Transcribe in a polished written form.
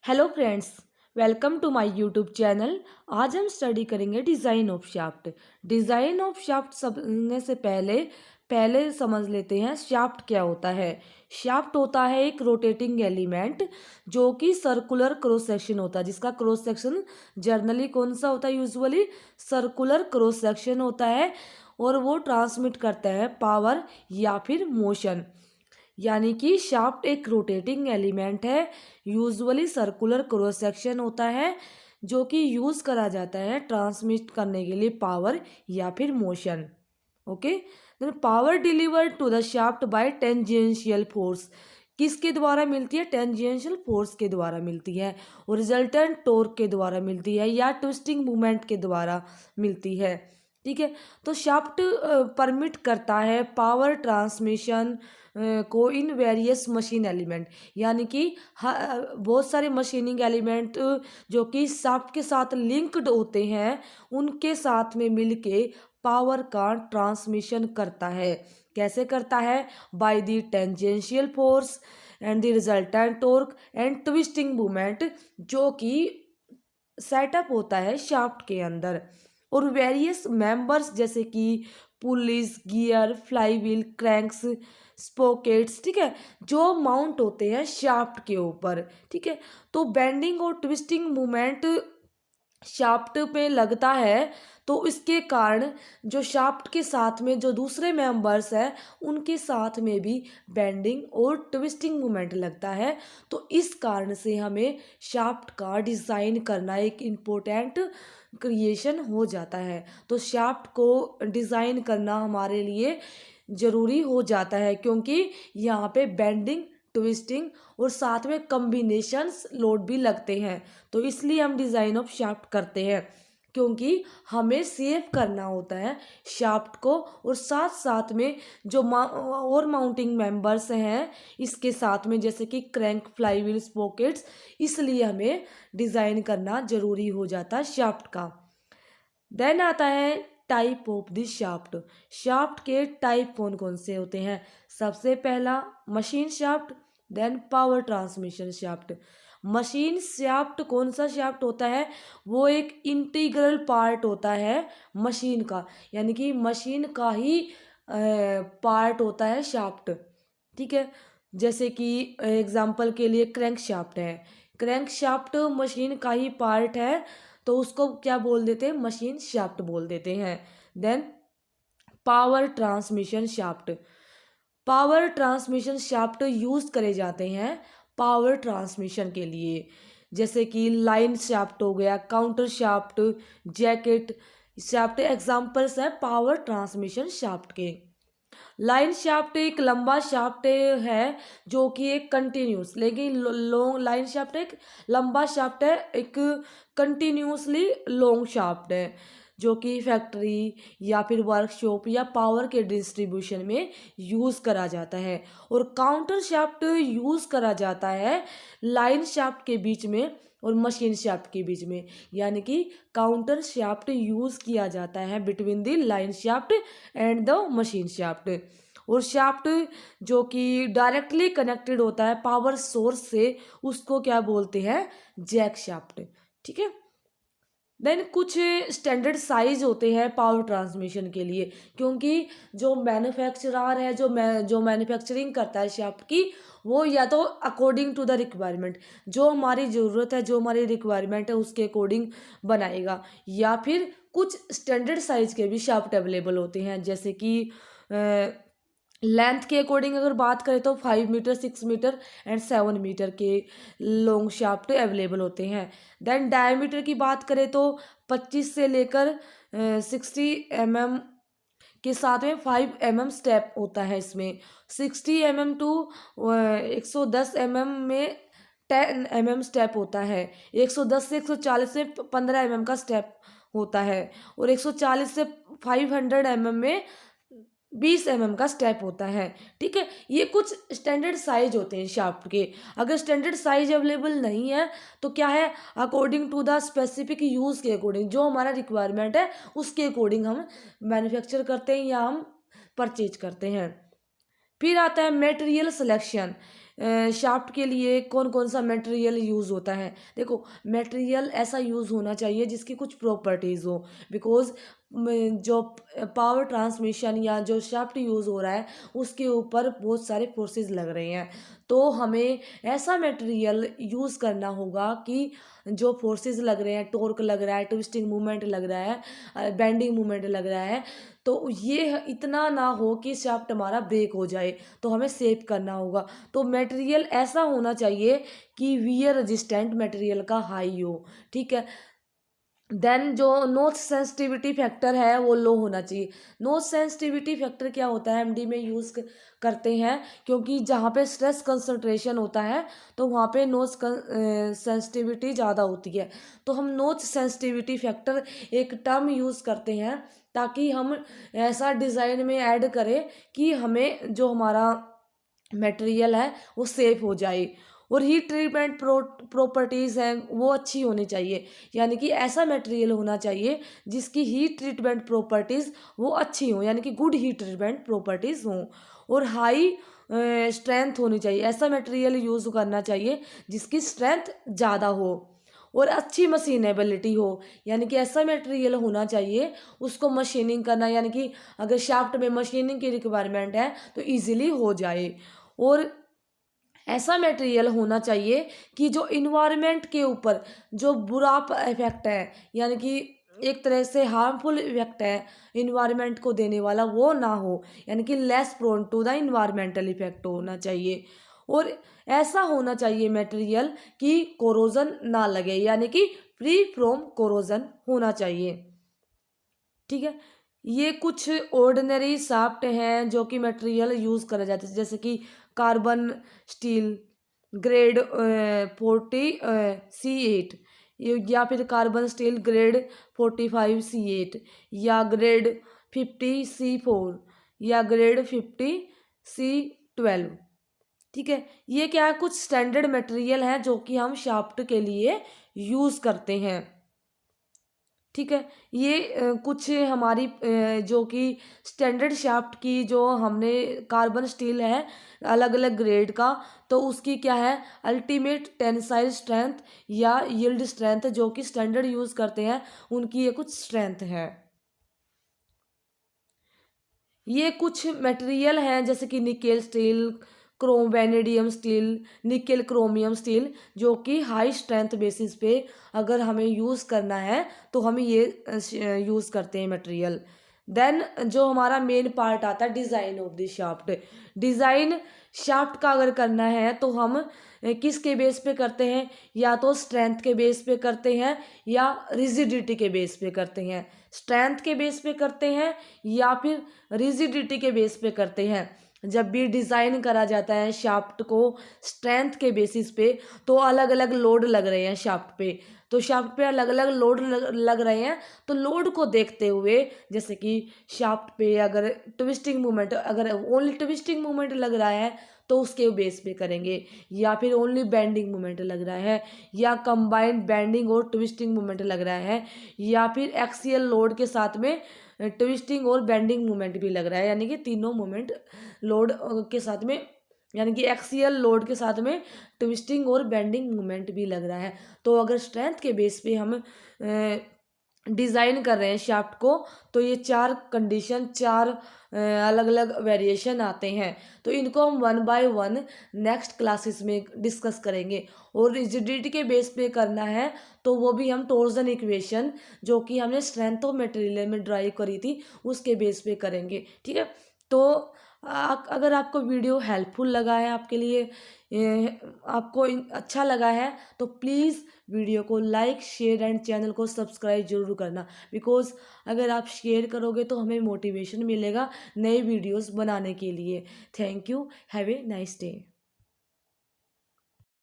Hello friends, welcome to my YouTube channel. आज हम study करेंगे design of shaft. Design of shaft समझने से पहले पहले समझ लेते हैं शाफ्ट क्या होता है। शाफ्ट होता है एक रोटेटिंग एलिमेंट जो कि सर्कुलर क्रॉस सेक्शन होता है, जिसका क्रॉस सेक्शन जनरली कौन सा होता है, यूजुअली सर्कुलर क्रॉस सेक्शन होता है, और वो ट्रांसमिट करता है पावर या फिर मोशन। यानी कि शाफ्ट एक रोटेटिंग एलिमेंट है, यूजुअली सर्कुलर क्रॉस सेक्शन होता है, जो कि यूज़ करा जाता है ट्रांसमिट करने के लिए पावर या फिर motion. Okay, then power delivered to the shaft by tangential force किसके द्वारा मिलती है? टेंजेंशियल फोर्स के द्वारा मिलती है, और रिजल्टेंट टॉर्क के द्वारा मिलती है, या ट्विस्टिंग मूवमेंट के द्वारा मिलती है। ठीक है, तो शाफ्ट परमिट करता है पावर ट्रांसमिशन को इन वेरियस मशीन एलिमेंट। यानी कि बहुत सारे मशीनिंग एलिमेंट जो कि शाफ्ट के साथ लिंक्ड होते हैं, उनके साथ में मिलके पावर का ट्रांसमिशन करता है। कैसे करता है? By the tangential force and the resultant torque and twisting movement, जो कि सेटअप होता है शाफ्ट के अंदर। और वेरियस मेंबर्स जैसे कि पुलिस, गियर, फ्लाईव्हील, क्रैंक्स, स्पोकेट्स, ठीक है, जो माउंट होते हैं शाफ्ट के ऊपर। ठीक है, तो बेंडिंग और ट्विस्टिंग मूवमेंट शाफ्ट पे लगता है, तो इसके कारण जो शाफ्ट के साथ में जो दूसरे मेंबर्स हैं, उनके साथ में भी बेंडिंग और ट्विस्टिंग मूवमेंट लगता है। तो इस कारण से हमें शाफ्ट का डिज़ाइन करना एक इम्पोर्टेंट क्रिएशन हो जाता है। तो शाफ्ट को डिज़ाइन करना हमारे लिए ज़रूरी हो जाता है, क्योंकि यहाँ पे बेंडिंग, ट्विस्टिंग और साथ में कम्बिनेशंस लोड भी लगते हैं। तो इसलिए हम डिज़ाइन ऑफ शाफ्ट करते हैं, क्योंकि हमें सेव करना होता है शाफ्ट को, और साथ साथ में जो और माउंटिंग मेंबर्स हैं इसके साथ में, जैसे कि क्रैंक, फ्लाईव्हील, स्पोकेट्स, इसलिए हमें डिज़ाइन करना ज़रूरी हो जाता है शाफ्ट का। देन आता है type of the shaft. Shaft के टाइप कौन कौन से होते हैं? सबसे पहला machine shaft, then power transmission shaft. Machine shaft कौन सा शाफ्ट होता है? वो एक इंटीग्रल पार्ट होता है मशीन का, यानी कि मशीन का ही पार्ट होता है शाफ्ट। ठीक है, जैसे कि एग्जांपल के लिए क्रैंक शाफ्ट है। क्रैंक शाफ्ट मशीन का ही पार्ट है, तो उसको क्या बोल देते हैं? मशीन शाफ्ट बोल देते हैं। Then power transmission shaft. Power transmission shaft use करे जाते हैं पावर ट्रांसमिशन के लिए, जैसे कि लाइन शाफ्ट हो गया, counter shaft, jacket shaft, examples हैं पावर ट्रांसमिशन शाफ्ट के। लाइन शाफ्ट एक लंबा शाफ्ट है, जो कि एक कंटिन्यूस, लेकिन लॉन्ग लाइन शाफ्ट एक लंबा शाफ्ट है, एक कंटिन्यूसली लॉन्ग शाफ्ट है, जो कि फैक्ट्री या फिर वर्कशॉप या पावर के डिस्ट्रीब्यूशन में यूज़ करा जाता है। और काउंटर शाफ्ट यूज़ करा जाता है लाइन शाफ्ट के बीच में और मशीन शाफ्ट के बीच में, यानी कि काउंटर शाफ्ट यूज़ किया जाता है between the line shaft and the machine shaft. और शाफ्ट जो कि डायरेक्टली कनेक्टेड होता है पावर सोर्स से, उसको क्या बोलते हैं? Jack shaft. ठीक है, देन कुछ स्टैंडर्ड साइज होते हैं पावर ट्रांसमिशन के लिए, क्योंकि जो मैन्युफैक्चरर है, जो मैन्युफैक्चरिंग करता है शाफ्ट की, वो या तो अकॉर्डिंग टू द रिक्वायरमेंट, जो हमारी ज़रूरत है, जो हमारी रिक्वायरमेंट है उसके अकॉर्डिंग बनाएगा, या फिर कुछ स्टैंडर्ड साइज के भी शाफ्ट अवेलेबल होते हैं, जैसे कि लेंथ के अकॉर्डिंग अगर बात करें तो 5 मीटर, 6 मीटर एंड 7 मीटर के लॉन्ग शाफ्ट अवेलेबल होते हैं। देन डायमीटर की बात करें तो 25 से लेकर 60 mm के साथ में 5 mm स्टेप होता है इसमें। 60 mm टू 110 mm में 10 mm स्टेप होता है। 110 से 140 में 15 mm का स्टेप होता है, और 140 से 500 mm में 20 mm का स्टेप होता है। ठीक है, ये कुछ स्टैंडर्ड साइज होते हैं शाफ्ट के। अगर स्टैंडर्ड साइज अवेलेबल नहीं है तो क्या है, according to the specific use के अकॉर्डिंग, जो हमारा रिक्वायरमेंट है उसके अकॉर्डिंग हम मैन्युफैक्चर करते हैं या हम परचेज करते हैं। फिर आता है मटेरियल सिलेक्शन। शाफ्ट के लिए कौन कौन सा मटेरियल यूज़ होता है। देखो, मटेरियल ऐसा यूज़ होना चाहिए जिसकी कुछ प्रॉपर्टीज़ हो, बिकॉज जो पावर ट्रांसमिशन या जो शाफ्ट यूज़ हो रहा है उसके ऊपर बहुत सारे फोर्सेस लग रहे हैं। तो हमें ऐसा मटेरियल यूज़ करना होगा कि जो फोर्सेस लग रहे हैं, टॉर्क लग रहा है, ट्विस्टिंग मूवमेंट लग रहा है, बेंडिंग मूवमेंट लग रहा है, तो ये इतना ना हो कि शाफ्ट हमारा ब्रेक हो जाए, तो हमें सेव करना होगा। तो मटेरियल ऐसा होना चाहिए कि वियर रेजिस्टेंट मटेरियल का हाई हो, ठीक है। देन जो नोच सेंसिटिविटी फैक्टर है वो लो होना चाहिए। नोच सेंसिटिविटी फैक्टर क्या होता है, एमडी में यूज़ करते हैं क्योंकि जहाँ पे स्ट्रेस कंसंट्रेशन होता है तो वहाँ पे नोच सेंसिटिविटी ज़्यादा होती है। तो हम नोच सेंसिटिविटी फैक्टर एक टर्म यूज़ करते हैं ताकि हम ऐसा डिज़ाइन में ऐड करें कि हमें जो हमारा मटेरियल है वो सेफ हो जाए। और हीट ट्रीटमेंट प्रॉपर्टीज़ हैं वो अच्छी होनी चाहिए, यानी कि ऐसा मटेरियल होना चाहिए जिसकी हीट ट्रीटमेंट प्रॉपर्टीज़ वो अच्छी हों, यानी कि गुड हीट ट्रीटमेंट प्रॉपर्टीज़ हों। और हाई स्ट्रेंथ होनी चाहिए, ऐसा मटेरियल यूज़ करना चाहिए जिसकी स्ट्रेंथ ज़्यादा हो और अच्छी मशीनेबिलिटी हो, यानी कि ऐसा मटेरियल होना चाहिए उसको मशीनिंग करना, यानी कि अगर शाफ्ट में मशीनिंग की रिक्वायरमेंट है तो ईजिली हो जाए। और ऐसा मटेरियल होना चाहिए कि जो इन्वायरमेंट के ऊपर जो बुरा इफेक्ट है, यानी कि एक तरह से हार्मफुल इफेक्ट है इन्वायरमेंट को देने वाला, वो ना हो, यानी कि less prone to the environmental effect होना चाहिए। और ऐसा होना चाहिए मटेरियल कि कोरोजन ना लगे, यानी कि फ्री फ्रॉम कोरोजन होना चाहिए, ठीक है। ये कुछ ऑर्डिनरी शाफ्ट हैं जो कि मटेरियल यूज़ करा जाता है, जैसे कि कार्बन स्टील ग्रेड 40 C8, या फिर कार्बन स्टील ग्रेड 45 C8, या ग्रेड 50 C4, या ग्रेड 50 C12, ठीक है। ये क्या है, कुछ स्टैंडर्ड मटेरियल हैं जो कि हम शाफ्ट के लिए यूज़ करते हैं, ठीक है। ये कुछ हमारी जो कि स्टैंडर्ड शाफ्ट की जो हमने कार्बन स्टील है अलग अलग ग्रेड का, तो उसकी क्या है अल्टीमेट टेंसाइल स्ट्रेंथ या यील्ड स्ट्रेंथ जो कि स्टैंडर्ड यूज़ करते हैं उनकी ये कुछ स्ट्रेंथ है। ये कुछ मटेरियल हैं जैसे कि nickel steel, Chrome vanadium steel, nickel chromium steel, जो कि हाई स्ट्रेंथ बेसिस पे अगर हमें यूज़ करना है तो हम ये यूज़ करते हैं मटेरियल। देन जो हमारा मेन पार्ट आता है design of the shaft. Design shaft का अगर करना है तो हम किसके बेस पे करते हैं, या तो स्ट्रेंथ के बेस पे करते हैं या रिजिडिटी के बेस पे करते हैं। स्ट्रेंथ के बेस पे करते हैं या फिर रिजिडिटी के बेस पे करते हैं। जब भी डिज़ाइन करा जाता है शाफ्ट को स्ट्रेंथ के बेसिस पे तो अलग अलग लोड लग रहे हैं शाफ्ट पे, तो शाफ्ट पे अलग अलग लोड लग रहे हैं, तो लोड को देखते हुए जैसे कि शाफ्ट पे अगर ट्विस्टिंग मूवमेंट, अगर ओनली ट्विस्टिंग मूवमेंट लग रहा है तो उसके बेस पे करेंगे, या फिर ओनली बेंडिंग मूवमेंट लग रहा है, या कंबाइंड बेंडिंग और ट्विस्टिंग मूवमेंट लग रहा है, या फिर एक्सियल लोड के साथ में ट्विस्टिंग और बेंडिंग मूवमेंट भी लग रहा है, यानी कि तीनों मूवमेंट लोड के साथ में, यानी कि एक्सियल लोड के साथ में ट्विस्टिंग और बेंडिंग मूवमेंट भी लग रहा है। तो अगर स्ट्रेंथ के बेस पे हम डिज़ाइन कर रहे हैं शाफ्ट को तो ये चार कंडीशन, चार अलग अलग वेरिएशन आते हैं, तो इनको हम one by one next classes में डिस्कस करेंगे। और रिजिडिटी के बेस पे करना है तो वो भी हम टॉर्जन इक्वेशन जो कि हमने स्ट्रेंथ ऑफ मटेरियल में ड्राइव करी थी उसके बेस पे करेंगे, ठीक है। तो अगर आपको वीडियो हेल्पफुल लगा है आपके लिए, आपको अच्छा लगा है, तो प्लीज़ वीडियो को लाइक शेयर एंड चैनल को सब्सक्राइब जरूर करना, बिकॉज़ अगर आप शेयर करोगे तो हमें मोटिवेशन मिलेगा नए वीडियोस बनाने के लिए। Thank you, have a nice day.